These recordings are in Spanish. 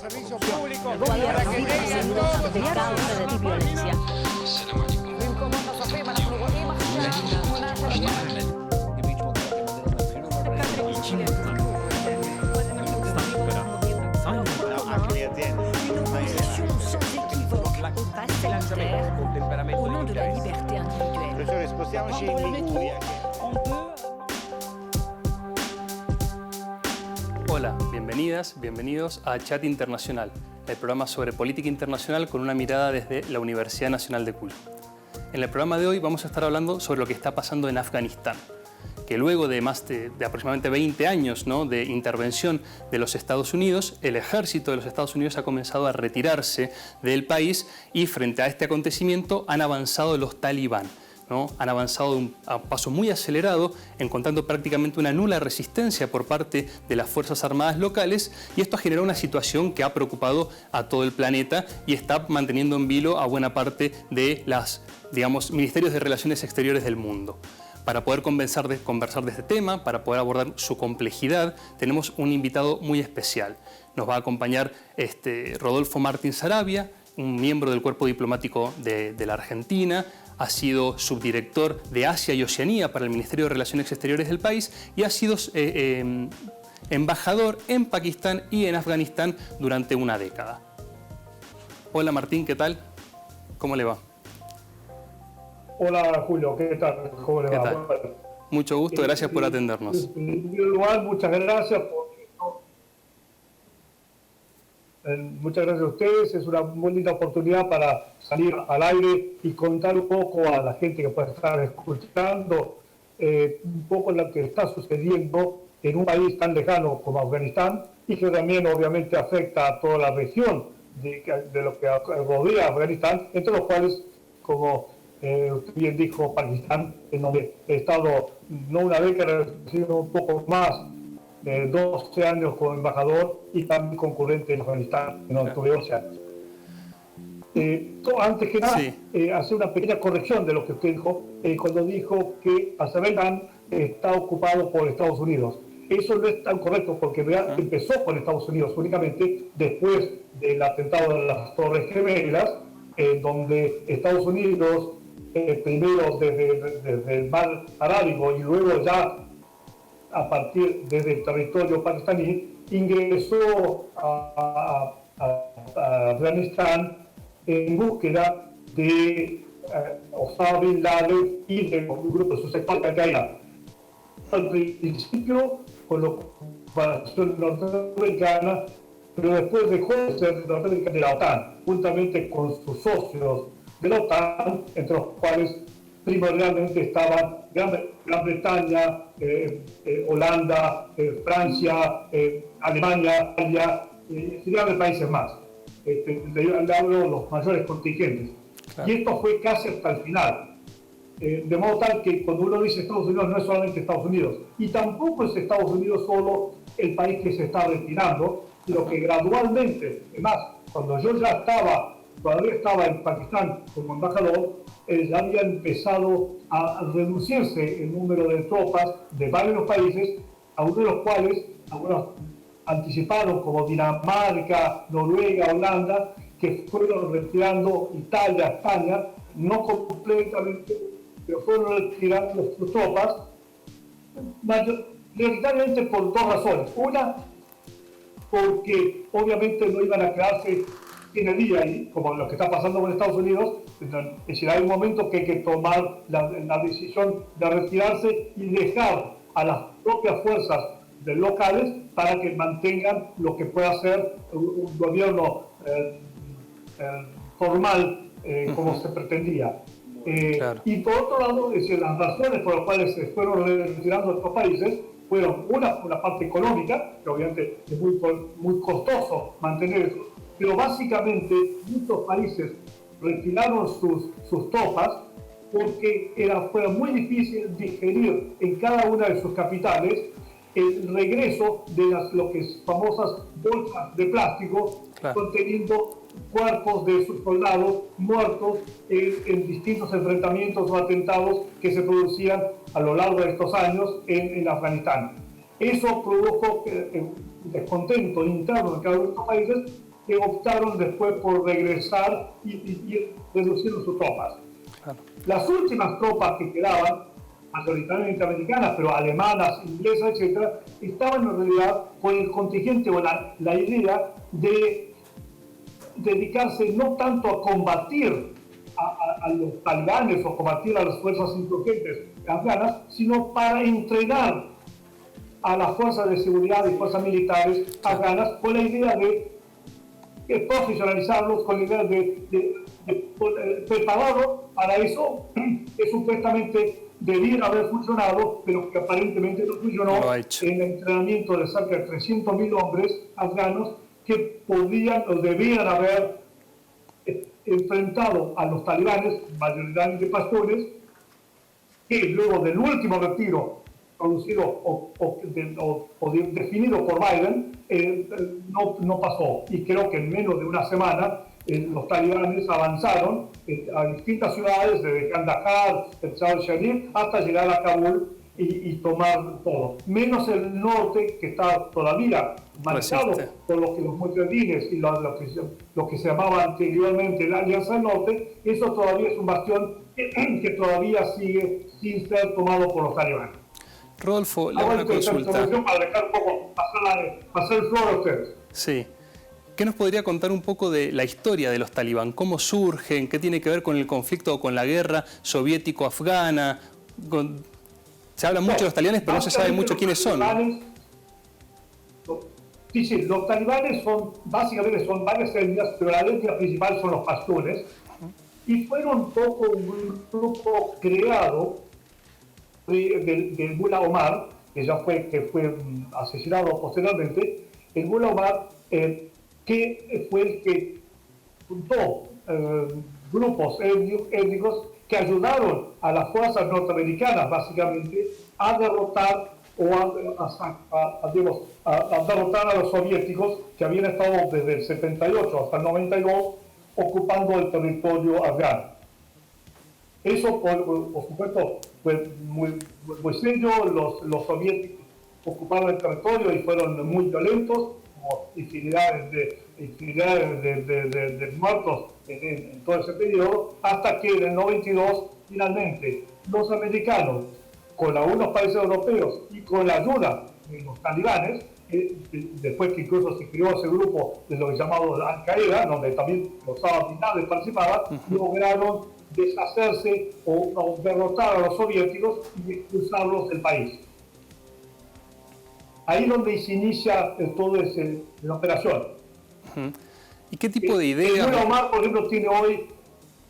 servicio público El gobierno para que ha tengan sido todos de causa de violencia. Au nom de la liberté individuelle. Professore, spostiamoci in Liguria. Hola, bienvenidas, bienvenidos a Chat Internacional, el programa sobre política internacional con una mirada desde la Universidad Nacional de Cuyo. En el programa de hoy vamos a estar hablando sobre lo que está pasando en Afganistán, que luego de más de aproximadamente 20 años, ¿no?, de intervención de los Estados Unidos, el ejército de los Estados Unidos ha comenzado a retirarse del país y frente a este acontecimiento han avanzado los talibán, ¿no? Han avanzado a un paso muy acelerado, encontrando prácticamente una nula resistencia por parte de las Fuerzas Armadas locales, y esto ha generado una situación que ha preocupado a todo el planeta y está manteniendo en vilo a buena parte de los, ministerios de Relaciones Exteriores del mundo. Para poder conversar de este tema, para poder abordar su complejidad, tenemos un invitado muy especial. Nos va a acompañar Rodolfo Martín Saravia, un miembro del cuerpo diplomático de la Argentina, ha sido subdirector de Asia y Oceanía para el Ministerio de Relaciones Exteriores del país y ha sido embajador en Pakistán y en Afganistán durante una década. Hola Martín, ¿qué tal? ¿Cómo le va? Hola Julio, ¿qué tal? ¿Cómo le va? ¿Qué tal? Bueno, mucho gusto, gracias por atendernos. En primer lugar, muchas gracias muchas gracias a ustedes. Es una muy linda oportunidad para salir al aire y contar un poco a la gente que puede estar escuchando un poco lo que está sucediendo en un país tan lejano como Afganistán y que también obviamente afecta a toda la región de lo que rodea a Afganistán, entre los cuales, como usted bien dijo, Pakistán, en donde he estado no una década, sino un poco más, 12 años como embajador y también concurrente en Afganistán, en donde tuve 11 años. Antes que nada, sí, hacer una pequeña corrección de lo que usted dijo, cuando dijo que Afganistán está ocupado por Estados Unidos. Eso no es tan correcto porque empezó con Estados Unidos únicamente después del atentado de las Torres Gemelas, donde Estados Unidos, primero desde el mar Arábigo y luego ya a partir desde el territorio pakistaní, ingresó a Afganistán en búsqueda de Osama Bin Laden y de un grupo de sus sectores Al-Qaeda. Al principio con la ocupación norteamericana, pero después dejó de ser norteamericana de la OTAN, juntamente con sus socios de la OTAN, entre los cuales primordialmente estaban Gran Bretaña, Holanda, Francia, Alemania, Italia y grandes países más. Le hablo de los mayores contingentes. Claro. Y esto fue casi hasta el final. De modo tal que cuando uno dice Estados Unidos no es solamente Estados Unidos, y tampoco es Estados Unidos solo el país que se está retirando, sino que gradualmente, además, cuando yo todavía estaba en Pakistán como embajador, ya había empezado a reducirse el número de tropas de varios países, algunos de los cuales, algunos anticiparon como Dinamarca, Noruega, Holanda, que fueron retirando, Italia, España, no completamente, pero fueron retirando sus tropas, mayoritariamente por dos razones. Una, porque obviamente no iban a quedarse en el día ahí, como lo que está pasando con Estados Unidos. Es decir, hay un momento que hay que tomar la decisión de retirarse y dejar a las propias fuerzas locales para que mantengan lo que pueda ser un gobierno formal como se pretendía. Claro. Y por otro lado, es decir, las razones por las cuales se fueron retirando estos países fueron una parte económica, que obviamente es muy costoso mantener eso, pero básicamente muchos países retiraron sus tropas porque fue muy difícil digerir en cada una de sus capitales el regreso de lo que es famosas bolsas de plástico, claro, conteniendo cuerpos de sus soldados muertos en distintos enfrentamientos o atentados que se producían a lo largo de estos años en Afganistán. Eso produjo descontento interno en cada uno de estos países que optaron después por regresar y reducieron sus tropas. Claro. Las últimas tropas que quedaban, mayoritariamente americanas, pero alemanas, inglesas, etc., estaban en realidad con el contingente o la idea de dedicarse no tanto a combatir a los talibanes o combatir a las fuerzas insurgentes afganas, sino para entrenar a las fuerzas de seguridad y fuerzas militares afganas con la idea de profesionalizarlos, con la idea de prepararlos para eso que supuestamente debía haber funcionado, pero que aparentemente no funcionó en el entrenamiento de cerca de 300.000 hombres afganos que podían o debían haber enfrentado a los talibanes, mayoritariamente pastores, que luego del último retiro producido o definido por Biden, no pasó. Y creo que en menos de una semana los talibanes avanzaron a distintas ciudades, desde Kandahar, el Shah Sharif, hasta llegar a Kabul y tomar todo. Menos el norte, que está todavía manchado por lo que los mujahidines y lo que se llamaba anteriormente la Alianza del Norte. Eso todavía es un bastión que todavía sigue sin ser tomado por los talibanes. Rodolfo, le hago una consulta. Para dejar un poco pasar el flor a ustedes. Sí. ¿Qué nos podría contar un poco de la historia de los talibán? ¿Cómo surgen? ¿Qué tiene que ver con el conflicto o con la guerra soviético-afgana? Se habla mucho de los talibanes, pero no se sabe mucho quiénes son. Sí, los talibanes básicamente son varias etnias, pero la etnia principal son los pastunes. Y fueron un poco un grupo creado del Mullah Omar, que fue asesinado posteriormente. El Mullah Omar, que fue el que juntó grupos étnicos que ayudaron a las fuerzas norteamericanas, básicamente, a derrotar a derrotar a los soviéticos que habían estado desde el 78 hasta el 92 ocupando el territorio afgano. Eso, por supuesto, fue muy serio. Los soviéticos ocuparon el territorio y fueron muy violentos, como infinidades de muertos en todo ese periodo, hasta que en el 92, finalmente, los americanos, con algunos países europeos y con la ayuda de los talibanes, después que incluso se creó ese grupo de lo que llamado Al-Qaeda, donde también los militares participaban, lograron deshacerse o derrotar a los soviéticos y expulsarlos del país. Ahí es donde se inicia toda la operación. ¿Y qué tipo de ideas? El Mullah Omar, por ejemplo, tiene hoy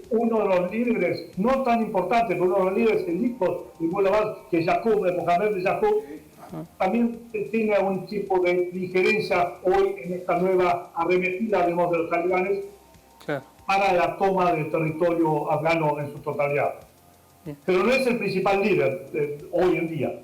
uno de los líderes, no tan importante, pero uno de los líderes, el hijo de Mullah Omar, que es Mohamed Yaqub, también tiene un tipo de injerencia hoy en esta nueva arremetida de los talibanes para la toma del territorio afgano en su totalidad. Pero no es el principal líder hoy en día.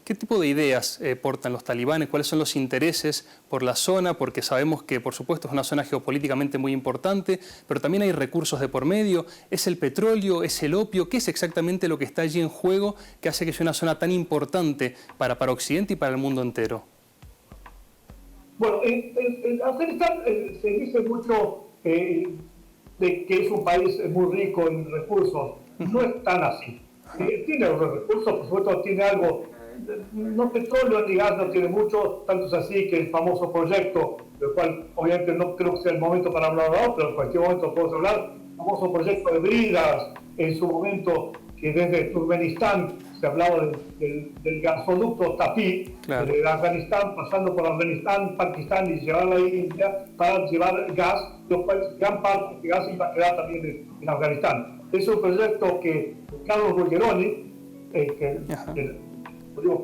¿Qué tipo de ideas portan los talibanes? ¿Cuáles son los intereses por la zona? Porque sabemos que, por supuesto, es una zona geopolíticamente muy importante, pero también hay recursos de por medio. ¿Es el petróleo? ¿Es el opio? ¿Qué es exactamente lo que está allí en juego que hace que sea una zona tan importante para Occidente y para el mundo entero? Bueno, en Afganistán se dice mucho de que es un país muy rico en recursos. No es tan así. Tiene los recursos, por supuesto, tiene algo. No petróleo ni gas no tiene mucho, tanto es así que el famoso proyecto, del cual obviamente no creo que sea el momento para hablar ahora, pero en cualquier momento podemos hablar, el famoso proyecto de Bridas, en su momento, que desde Turkmenistán se hablaba del gasoducto Tapi, de Afganistán, pasando por Afganistán, Pakistán y llevar a la India para llevar gas, los cuales gran parte de gas iba a quedar también en Afganistán. Es un proyecto que Carlos Bulgeroni,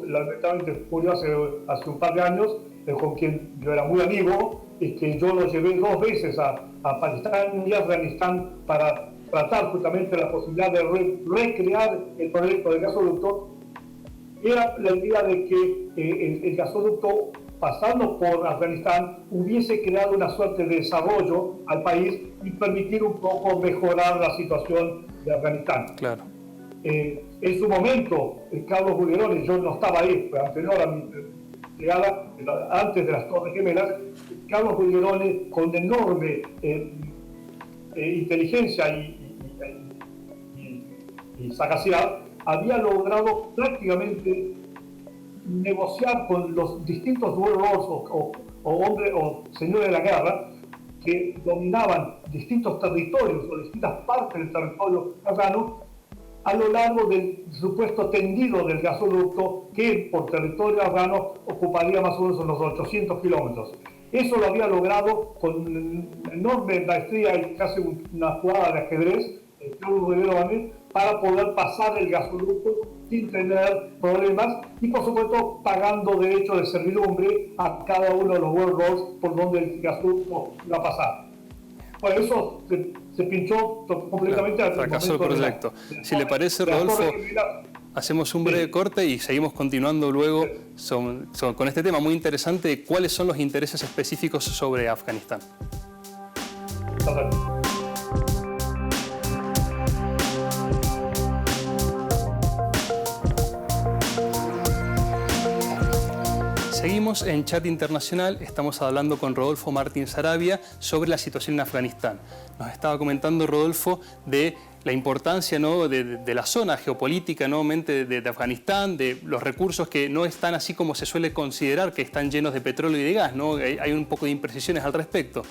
lamentablemente murió hace un par de años, con quien yo era muy amigo, y que yo lo llevé 2 veces a Pakistán y Afganistán para tratar justamente la posibilidad de recrear el proyecto del gasoducto. Era la idea de que el gasoducto, pasando por Afganistán, hubiese creado una suerte de desarrollo al país y permitir un poco mejorar la situación de Afganistán. Claro. En su momento, Carlos Bulgeroni, yo no estaba ahí, fue anterior a mi llegada, antes de las Torres Gemelas, Carlos Bulgeroni, con enorme inteligencia y sagacidad, había logrado prácticamente negociar con los distintos warlords o hombres o señores de la guerra que dominaban distintos territorios o distintas partes del territorio afgano a lo largo del supuesto tendido del gasoducto que por territorio afgano ocuparía más o menos unos 800 kilómetros. Eso lo había logrado con enorme maestría y casi una jugada de ajedrez, para poder pasar el gasoducto sin tener problemas y por supuesto pagando derecho de servidumbre a cada uno de los warlords por donde el gasoducto iba a pasar. Por eso se pinchó completamente al fracasó el proyecto. Si le parece, Rodolfo, hacemos un breve corte y seguimos continuando luego con este tema muy interesante. ¿Cuáles son los intereses específicos sobre Afganistán? Seguimos en Chat Internacional, estamos hablando con Rodolfo Martín Saravia sobre la situación en Afganistán. Nos estaba comentando Rodolfo de la importancia, ¿no?, de la zona geopolítica nuevamente de Afganistán, de los recursos que no están así como se suele considerar, que están llenos de petróleo y de gas, ¿no? Hay un poco de imprecisiones al respecto.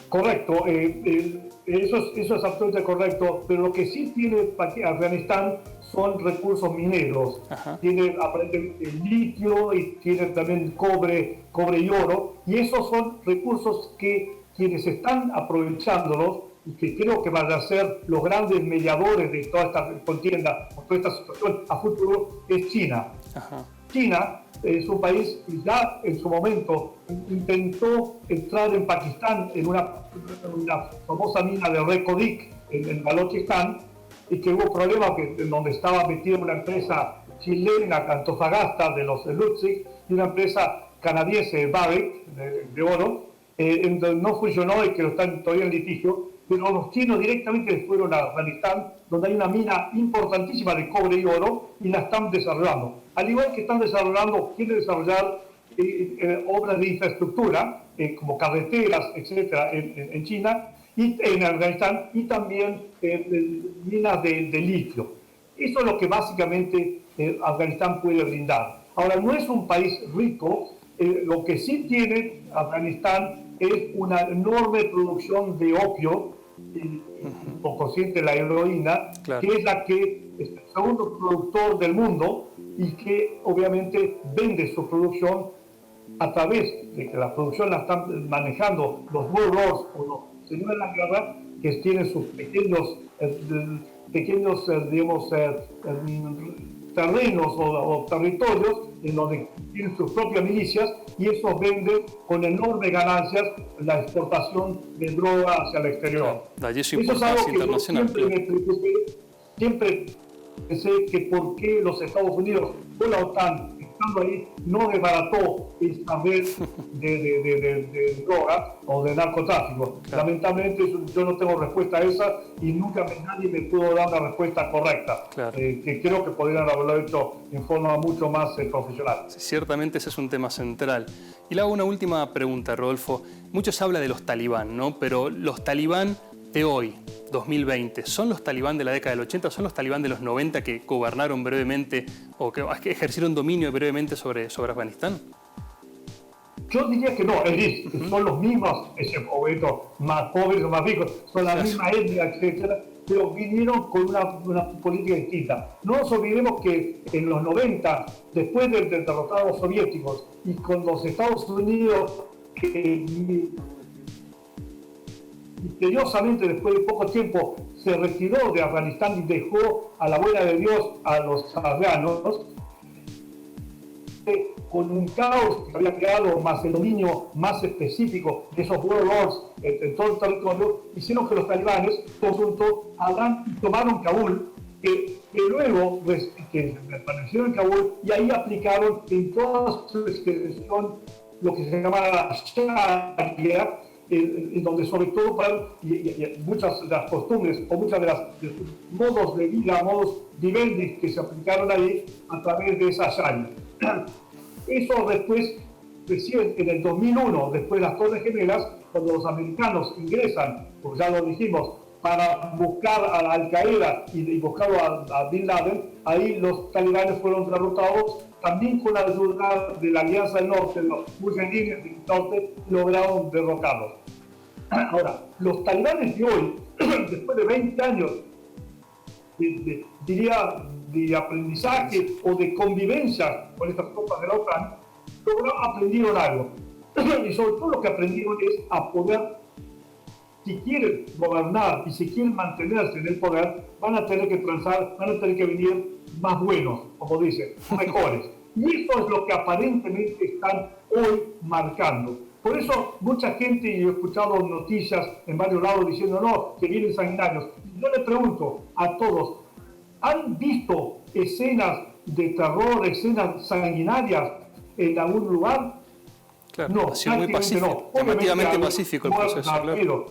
Correcto, eso es absolutamente correcto, pero lo que sí tiene Afganistán son recursos mineros. Ajá. Tiene aparentemente litio y tiene también cobre y oro, y esos son recursos que quienes están aprovechándolos y que creo que van a ser los grandes mediadores de toda esta contienda, o toda esta situación a futuro, es China. Ajá. China es un país que ya en su momento intentó entrar en Pakistán en una famosa mina de Reko-Diq en Balochistan, y que hubo problemas en donde estaba metida una empresa chilena, Antofagasta, de los Lutzig, y una empresa canadiense, Barrick, de oro, en donde no funcionó y que están todavía en litigio, pero los chinos directamente fueron a Afganistán, donde hay una mina importantísima de cobre y oro, y la están desarrollando. Al igual que están desarrollando, quieren desarrollar obras de infraestructura, como carreteras, etcétera, en China, y en Afganistán, y también minas de litio. Eso es lo que básicamente Afganistán puede brindar. Ahora, no es un país rico, lo que sí tiene Afganistán es una enorme producción de opio, por consiguiente la heroína, claro, que es la que es el segundo productor del mundo y que obviamente vende su producción a través de que la producción la están manejando los warlords o los señores de la guerra, que tienen sus pequeños digamos, terrenos o territorios en donde tienen sus propias milicias, y esos venden con enormes ganancias la exportación de droga hacia el exterior. Claro, eso es algo que yo siempre me preocupé, siempre pensé que por qué los Estados Unidos o la OTAN, estando ahí, no desbarató esta red de droga o de narcotráfico. Claro. Lamentablemente yo no tengo respuesta a esa y nunca nadie me pudo dar una respuesta correcta. Claro. Que creo que podrían haberlo hecho en forma mucho más profesional. Sí, ciertamente ese es un tema central. Y le hago una última pregunta, Rodolfo. Mucho se habla de los talibán, ¿no? Pero los talibán de hoy, 2020, ¿son los talibán de la década del 80? ¿Son los talibán de los 90 que gobernaron brevemente o que ejercieron dominio brevemente sobre Afganistán? Yo diría que no, es decir, son los mismos, más pobres o más ricos, son la misma etnia, etcétera, pero vinieron con una política distinta. No nos olvidemos que en los 90, después del derrotado a los soviéticos y con los Estados Unidos, misteriosamente después de poco tiempo se retiró de Afganistán y dejó a la buena de Dios a los afganos, con un caos que había creado, más el dominio más específico de esos warlords en todo el territorio, hicieron que los talibanes conjunto tomaron Kabul, que luego que permanecieron en Kabul, y ahí aplicaron en toda su extensión lo que se llamaba la Sharia, en donde sobre todo muchas de las costumbres o muchas de los modos de vida, modos vivendis que se aplicaron ahí a través de esa Sharia. Eso después recién en el 2001, después de las Torres Gemelas, cuando los americanos ingresan, como ya lo dijimos, para buscar a la Al-Qaeda y buscar a Bin Laden, ahí los talibanes fueron derrotados, también con la ayuda de la Alianza del Norte, los mujahidines del Norte lograron derrocarlos. Ahora, los talibanes de hoy, después de 20 años, diría, de aprendizaje o de convivencia con estas tropas de la OTAN, aprendieron algo. Y sobre todo lo que aprendieron es a poder, si quieren gobernar y si quieren mantenerse en el poder, van a tener que transar, van a tener que venir más buenos, como dicen, mejores. Y eso es lo que aparentemente están hoy marcando. Por eso mucha gente, y he escuchado noticias en varios lados diciendo no, que vienen sanguinarios. Yo le pregunto a todos, ¿han visto escenas de terror, escenas sanguinarias en algún lugar? Claro, no, ha sido muy pacífico, llamativamente pacífico el proceso. Claro.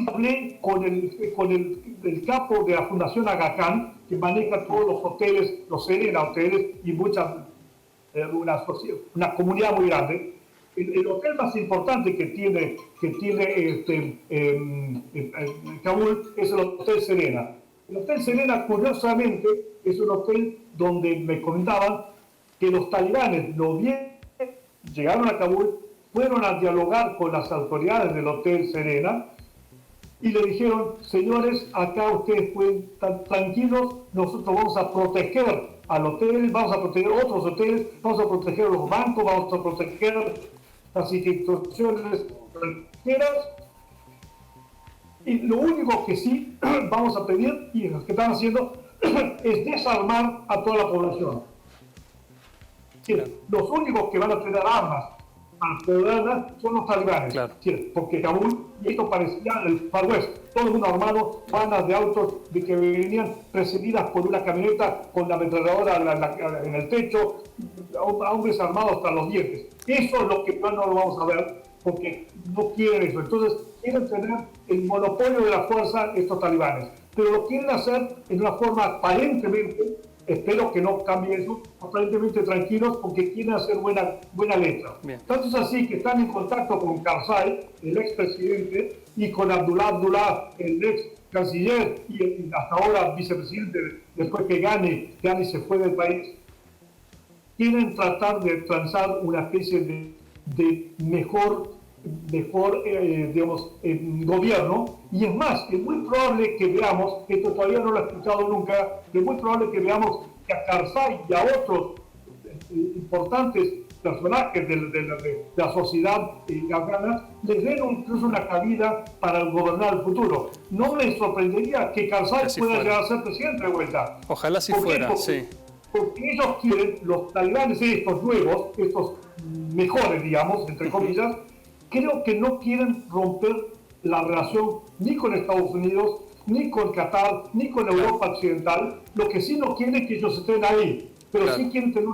Hablé con el capo de la Fundación Aga Khan, que maneja todos los hoteles, los Serena hoteles y una comunidad muy grande. El hotel más importante que tiene Kabul es el Hotel Serena. El Hotel Serena, curiosamente, es un hotel donde me comentaban que los talibanes llegaron a Kabul, fueron a dialogar con las autoridades del Hotel Serena y le dijeron, señores, acá ustedes pueden estar tranquilos, nosotros vamos a proteger al hotel, vamos a proteger otros hoteles, vamos a proteger los bancos, vamos a proteger las instituciones extranjeras. Y lo único que sí vamos a pedir, y lo que están haciendo, es desarmar a toda la población. Los únicos que van a tener armas a ciudadanas son los talibanes. Claro. Porque Kabul, y esto parecía el Far West, todo el mundo armado, bandas de autos de que venían precedidas por una camioneta con la ametralladora en el techo, hombres armados hasta los dientes. Eso es lo que no lo vamos a ver, porque no quieren eso. Entonces, quieren tener el monopolio de la fuerza estos talibanes, pero lo quieren hacer en una forma aparentemente, espero que no cambie eso, aparentemente tranquilos, porque quieren hacer buena letra. Bien. Tanto es así que están en contacto con Karzai, el expresidente, y con Abdullah, el ex canciller y hasta ahora vicepresidente, después que Ghani se fue del país. Quieren tratar de transar una especie de mejor gobierno, y es más, es muy probable que veamos, esto todavía no lo he escuchado nunca, es muy probable que veamos que a Karzai y a otros importantes personajes de la sociedad afgana les den incluso una cabida para gobernar el futuro. No me sorprendería que Karzai pueda llegar a ser presidente de vuelta. Ojalá si fuera, sí. Porque ellos quieren, los talibanes estos nuevos, estos mejores, digamos, entre comillas, creo que no quieren romper la relación ni con Estados Unidos, ni con Qatar, ni con Europa Occidental. Lo que sí no quieren es que ellos estén ahí, pero sí quieren tener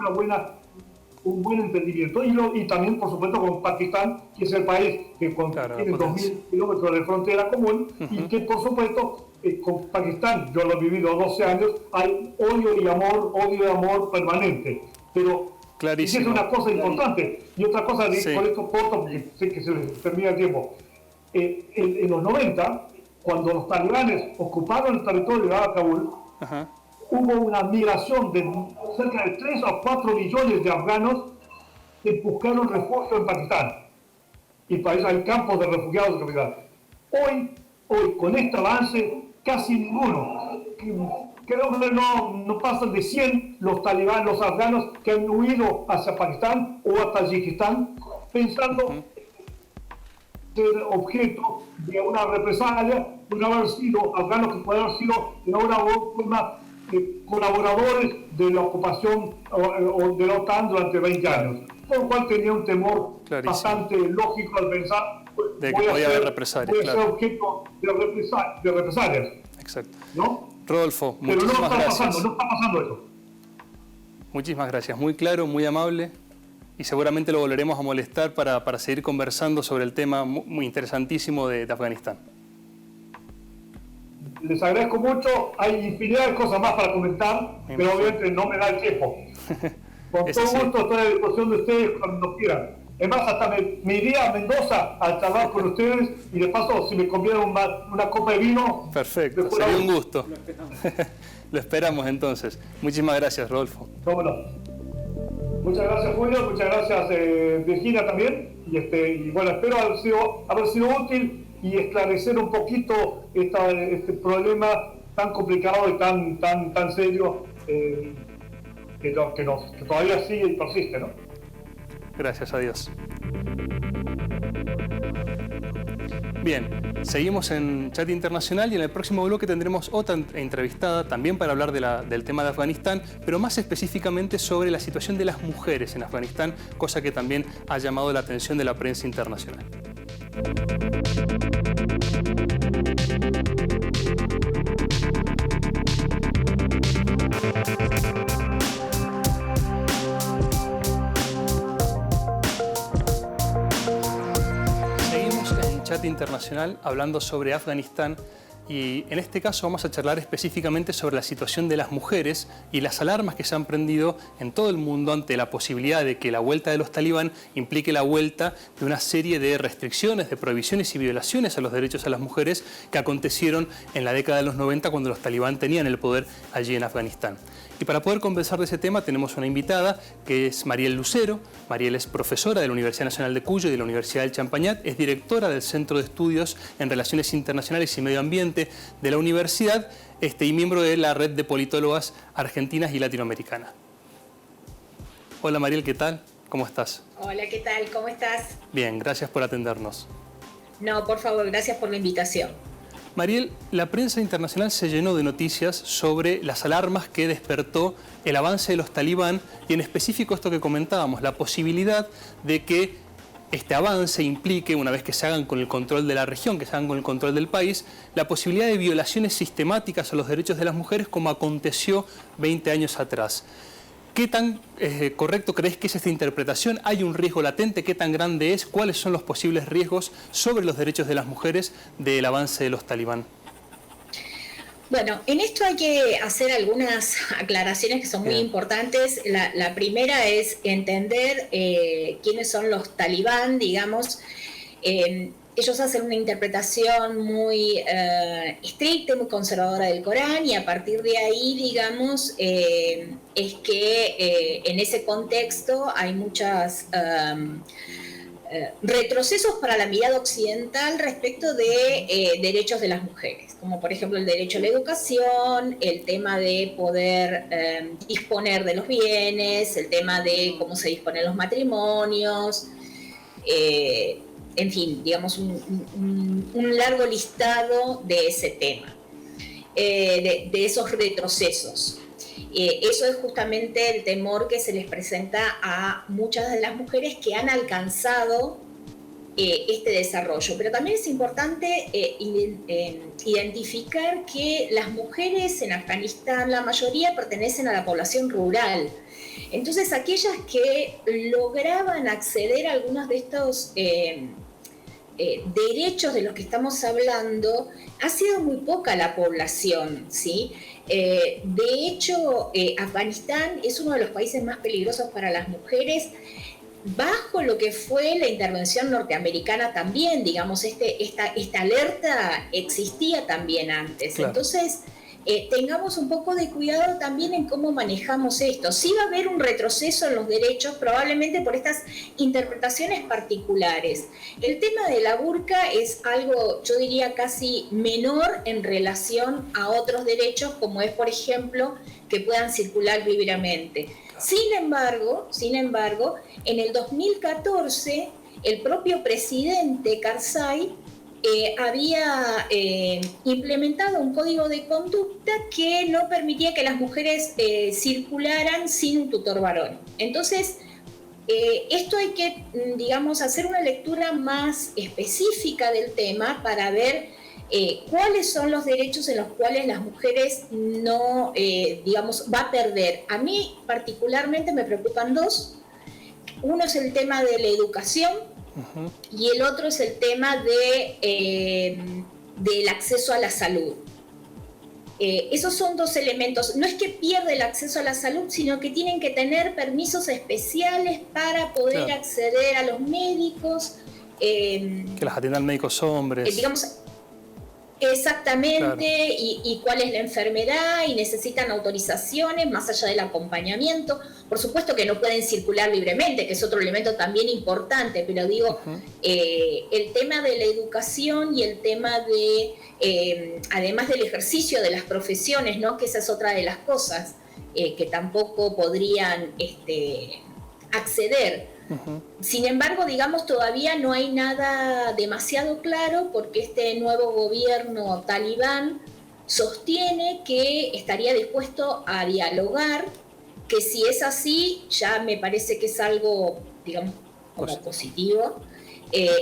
un buen entendimiento. Y también, por supuesto, con Pakistán, que es el país que tiene 2.000 kilómetros de frontera común, y que, por supuesto, con Pakistán, yo lo he vivido 12 años, hay odio y amor permanente. Pero clarísimo. Es una cosa importante. Y otra cosa, por esto corto, porque sé que se les termina el tiempo. En los 90, cuando los talibanes ocuparon el territorio de Kabul, hubo una migración de cerca de 3 o 4 millones de afganos que buscaron refugio en Pakistán. Y para eso hay campos de refugiados de capital. Hoy, con este avance, casi ninguno. Creo que no pasan de 100 los talibanes, los afganos que han huido hacia Pakistán o a Tayikistán, pensando ser objeto de una represalia, por haber sido afganos que pueden haber sido de una forma colaboradores de la ocupación o de la OTAN durante 20 años. Por lo cual tenía un temor bastante lógico al pensar de que podía haber represalias. Puede ser objeto de represalias. Exacto. ¿No? Rodolfo, muchísimas gracias. No está pasando eso. Muchísimas gracias. Muy claro, muy amable. Y seguramente lo volveremos a molestar para seguir conversando sobre el tema muy interesantísimo de Afganistán. Les agradezco mucho. Hay infinidad de cosas más para comentar, pero obviamente no me da el tiempo. Con Es todo así. gusto estoy a disposición de ustedes cuando quieran. Es más, hasta me iría a Mendoza a charlar con ustedes y de paso, si me convidan una copa de vino. Perfecto, después sería un gusto. Lo esperamos entonces. Muchísimas gracias, Rodolfo. ¿Cómo no? Muchas gracias, Julio. Muchas gracias, Virginia, también. Y bueno, espero haber sido útil y esclarecer un poquito este problema tan complicado y tan serio que todavía sigue y persiste, ¿no? Gracias a Dios. Bien, seguimos en Chat Internacional y en el próximo bloque tendremos otra entrevistada también para hablar del tema de Afganistán, pero más específicamente sobre la situación de las mujeres en Afganistán, cosa que también ha llamado la atención de la prensa internacional. Chat Internacional hablando sobre Afganistán y en este caso vamos a charlar específicamente sobre la situación de las mujeres y las alarmas que se han prendido en todo el mundo ante la posibilidad de que la vuelta de los talibán implique la vuelta de una serie de restricciones, de prohibiciones y violaciones a los derechos a las mujeres que acontecieron en la década de los 90 cuando los talibán tenían el poder allí en Afganistán. Y para poder conversar de ese tema tenemos una invitada que es Mariel Lucero. Mariel es profesora de la Universidad Nacional de Cuyo y de la Universidad del Champañat, es directora del Centro de Estudios en Relaciones Internacionales y Medio Ambiente de la universidad y miembro de la Red de Politólogas Argentinas y Latinoamericanas. Hola Mariel, ¿qué tal? ¿Cómo estás? Hola, ¿qué tal? ¿Cómo estás? Bien, gracias por atendernos. No, por favor, gracias por la invitación. Mariel, la prensa internacional se llenó de noticias sobre las alarmas que despertó el avance de los talibán y en específico esto que comentábamos, la posibilidad de que este avance implique, una vez que se hagan con el control de la región, que se hagan con el control del país, la posibilidad de violaciones sistemáticas a los derechos de las mujeres como aconteció 20 años atrás. ¿Qué tan correcto crees que es esta interpretación? ¿Hay un riesgo latente? ¿Qué tan grande es? ¿Cuáles son los posibles riesgos sobre los derechos de las mujeres del avance de los talibán? Bueno, en esto hay que hacer algunas aclaraciones que son muy importantes. La primera es entender quiénes son los talibán, digamos. Ellos hacen una interpretación muy estricta, muy conservadora del Corán y a partir de ahí, digamos, es que en ese contexto hay muchas retrocesos para la mirada occidental respecto de derechos de las mujeres, como por ejemplo el derecho a la educación, el tema de poder disponer de los bienes, el tema de cómo se disponen los matrimonios, en fin, digamos un largo listado de ese tema, de esos retrocesos. Eso es justamente el temor que se les presenta a muchas de las mujeres que han alcanzado este desarrollo. Pero también es importante identificar que las mujeres en Afganistán, la mayoría pertenecen a la población rural. Entonces, aquellas que lograban acceder a algunos de estos derechos de los que estamos hablando, ha sido muy poca la población, ¿sí? De hecho, Afganistán es uno de los países más peligrosos para las mujeres, bajo lo que fue la intervención norteamericana también, digamos, esta alerta existía también antes. Claro. Entonces, tengamos un poco de cuidado también en cómo manejamos esto. Sí va a haber un retroceso en los derechos, probablemente por estas interpretaciones particulares. El tema de la burka es algo, yo diría, casi menor en relación a otros derechos, como es, por ejemplo, que puedan circular libremente. Sin embargo, en el 2014, el propio presidente Karzai había implementado un código de conducta que no permitía que las mujeres circularan sin un tutor varón. Entonces, esto hay que, digamos, hacer una lectura más específica del tema para ver cuáles son los derechos en los cuales las mujeres no, digamos, va a perder. A mí particularmente me preocupan dos. Uno es el tema de la educación, y el otro es el tema del acceso a la salud. Esos son dos elementos. No es que pierda el acceso a la salud, sino que tienen que tener permisos especiales para poder acceder a los médicos. Que las atiendan médicos hombres. Digamos, exactamente, y cuál es la enfermedad, y necesitan autorizaciones más allá del acompañamiento. Por supuesto que no pueden circular libremente, que es otro elemento también importante, pero digo, el tema de la educación y el tema de, además del ejercicio de las profesiones, ¿no? Que esa es otra de las cosas que tampoco podrían acceder. Sin embargo, digamos, todavía no hay nada demasiado claro porque este nuevo gobierno talibán sostiene que estaría dispuesto a dialogar, que si es así, ya me parece que es algo, digamos, como positivo.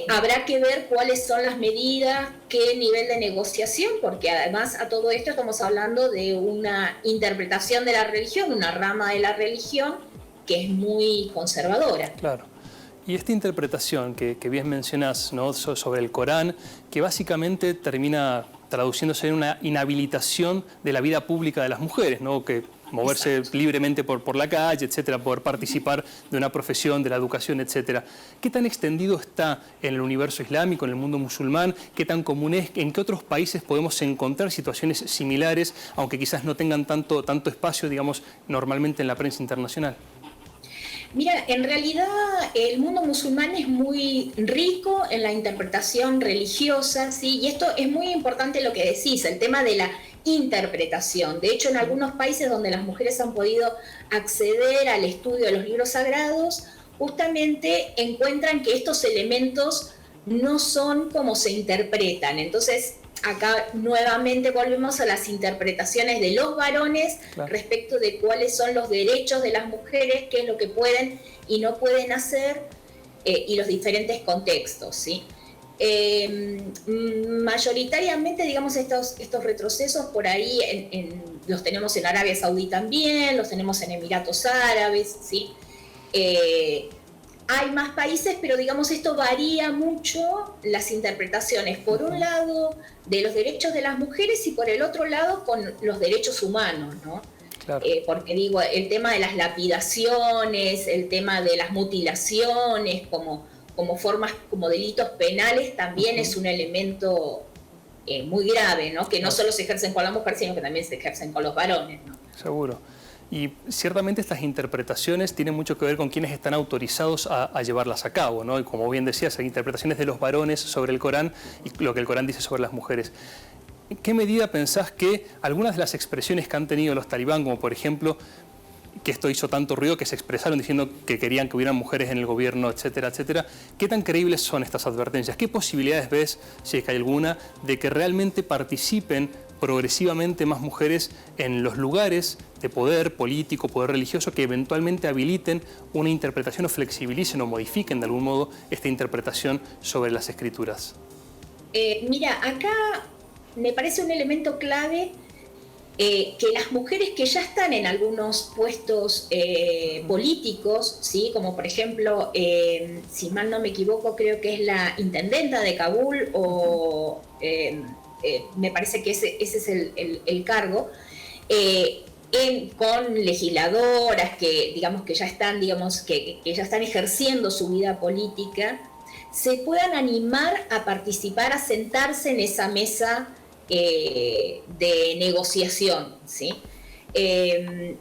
Habrá que ver cuáles son las medidas, qué nivel de negociación, porque además a todo esto estamos hablando de una interpretación de la religión, una rama de la religión que es muy conservadora. Claro. Y esta interpretación que bien mencionás, ¿no? Sobre el Corán, que básicamente termina traduciéndose en una inhabilitación de la vida pública de las mujeres, ¿no? Que moverse libremente por la calle, etcétera, poder participar de una profesión, de la educación, etcétera. ¿Qué tan extendido está en el universo islámico, en el mundo musulmán? ¿Qué tan común es? ¿En qué otros países podemos encontrar situaciones similares, aunque quizás no tengan tanto espacio, digamos, normalmente en la prensa internacional? Mira, en realidad el mundo musulmán es muy rico en la interpretación religiosa, ¿sí? Y esto es muy importante lo que decís, el tema de la interpretación. De hecho, en algunos países donde las mujeres han podido acceder al estudio de los libros sagrados, justamente encuentran que estos elementos no son como se interpretan. Entonces, acá nuevamente volvemos a las interpretaciones de los varones respecto de cuáles son los derechos de las mujeres, qué es lo que pueden y no pueden hacer, y los diferentes contextos, ¿sí? Mayoritariamente, digamos, estos retrocesos por ahí los tenemos en Arabia Saudí también, los tenemos en Emiratos Árabes, ¿sí? Hay más países, pero digamos esto varía mucho las interpretaciones, por un lado de los derechos de las mujeres y por el otro lado con los derechos humanos, ¿no? Claro. Porque digo, el tema de las lapidaciones, el tema de las mutilaciones como formas, como delitos penales, también es un elemento muy grave, ¿no? Que no solo se ejercen con la mujer, sino que también se ejercen con los varones, ¿no? Seguro. Y ciertamente estas interpretaciones tienen mucho que ver con quienes están autorizados a llevarlas a cabo, ¿no? Y como bien decías, hay interpretaciones de los varones sobre el Corán y lo que el Corán dice sobre las mujeres. ¿En qué medida pensás que algunas de las expresiones que han tenido los talibán, como por ejemplo, que esto hizo tanto ruido, que se expresaron diciendo que querían que hubieran mujeres en el gobierno, etcétera, etcétera, qué tan creíbles son estas advertencias? ¿Qué posibilidades ves, si es que hay alguna, de que realmente participen progresivamente más mujeres en los lugares de poder político, poder religioso, que eventualmente habiliten una interpretación o flexibilicen o modifiquen de algún modo esta interpretación sobre las escrituras? Mira, acá me parece un elemento clave que las mujeres que ya están en algunos puestos políticos, ¿sí? Como por ejemplo, si mal no me equivoco, creo que es la intendenta de Kabul o... me parece que ese es el cargo, con legisladoras que digamos que ya están, que ya están ejerciendo su vida política, se puedan animar a participar, a sentarse en esa mesa de negociación, ¿sí?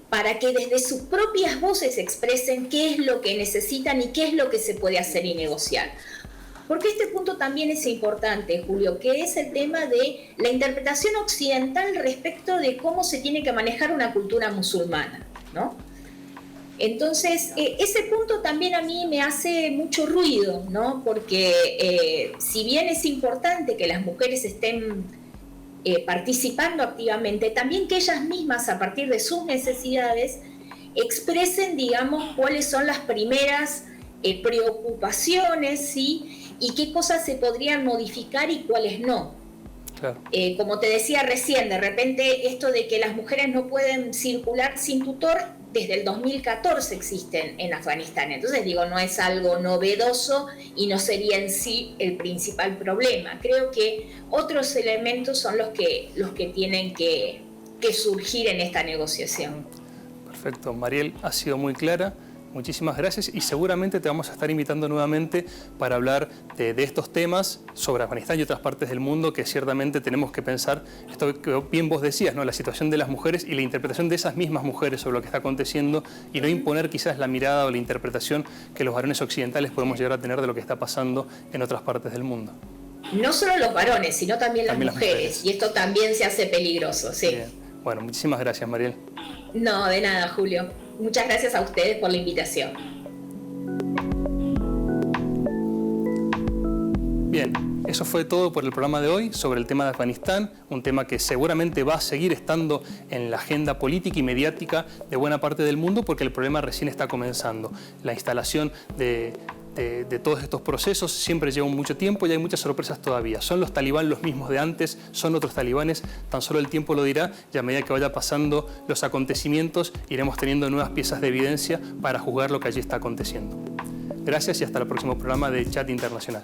Para que desde sus propias voces expresen qué es lo que necesitan y qué es lo que se puede hacer y negociar. Porque este punto también es importante, Julio, que es el tema de la interpretación occidental respecto de cómo se tiene que manejar una cultura musulmana, ¿no? Entonces, ese punto también a mí me hace mucho ruido, ¿no? Porque si bien es importante que las mujeres estén participando activamente, también que ellas mismas, a partir de sus necesidades, expresen, digamos, cuáles son las primeras preocupaciones, ¿sí? Y qué cosas se podrían modificar y cuáles no. Claro. Como te decía recién, de repente esto de que las mujeres no pueden circular sin tutor, desde el 2014 existen en Afganistán. Entonces digo, no es algo novedoso y no sería en sí el principal problema. Creo que otros elementos son los que tienen que que surgir en esta negociación. Perfecto. Mariel ha sido muy clara. Muchísimas gracias y seguramente te vamos a estar invitando nuevamente para hablar de estos temas sobre Afganistán y otras partes del mundo que ciertamente tenemos que pensar, esto que bien vos decías, ¿no? La situación de las mujeres y la interpretación de esas mismas mujeres sobre lo que está aconteciendo y no imponer quizás la mirada o la interpretación que los varones occidentales podemos llegar a tener de lo que está pasando en otras partes del mundo. No solo los varones, sino también las mujeres. Y esto también se hace peligroso, sí. Bien. Bueno, muchísimas gracias, Mariel. No, de nada, Julio. Muchas gracias a ustedes por la invitación. Bien, eso fue todo por el programa de hoy sobre el tema de Afganistán, un tema que seguramente va a seguir estando en la agenda política y mediática de buena parte del mundo porque el problema recién está comenzando. La instalación de todos estos procesos siempre lleva mucho tiempo y hay muchas sorpresas todavía. ¿Son los talibán los mismos de antes? ¿Son otros talibanes? Tan solo el tiempo lo dirá y a medida que vaya pasando los acontecimientos iremos teniendo nuevas piezas de evidencia para juzgar lo que allí está aconteciendo. Gracias y hasta el próximo programa de Chat Internacional.